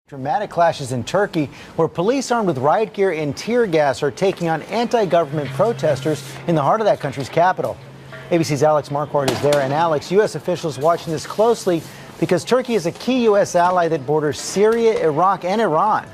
Dramatic clashes in Turkey, where police armed with riot gear and tear gas are taking on anti-government protesters in the heart of that country's capital. ABC's Alex Marquardt is there. And Alex, U.S. officials watching this closely because Turkey is a key U.S. ally that borders Syria, Iraq, and Iran.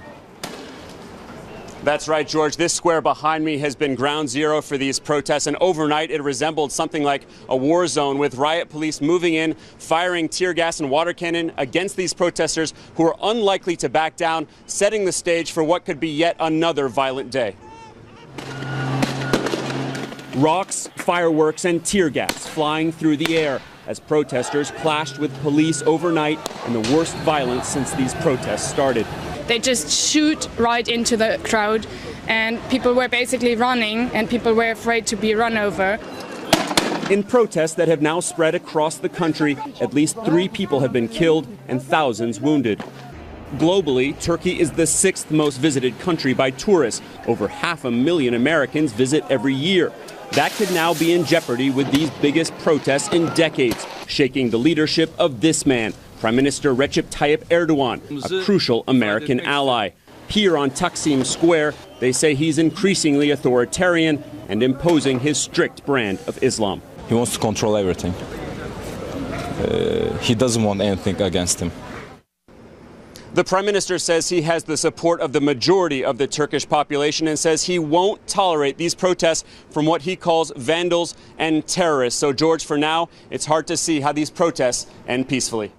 That's right, George. This square behind me has been ground zero for these protests, and overnight it resembled something like a war zone, with riot police moving in, firing tear gas and water cannon against these protesters who are unlikely to back down, setting the stage for what could be yet another violent day. Rocks, fireworks, and tear gas flying through the air as protesters clashed with police overnight in the worst violence since these protests started. They just shoot right into the crowd, and people were basically running, and people were afraid to be run over. In protests that have now spread across the country, at least 3 people have been killed and thousands wounded. Globally, Turkey is the 6th most visited country by tourists. Over 500,000 Americans visit every year. That could now be in jeopardy with these biggest protests in decades, shaking the leadership of this man, Prime Minister Recep Tayyip Erdogan, a crucial American ally. Here on Taskim Square, they say he's increasingly authoritarian and imposing his strict brand of Islam. He wants to control everything. He doesn't want anything against him. The Prime Minister says he has the support of the majority of the Turkish population and says he won't tolerate these protests from what he calls vandals and terrorists. So, George, for now, it's hard to see how these protests end peacefully.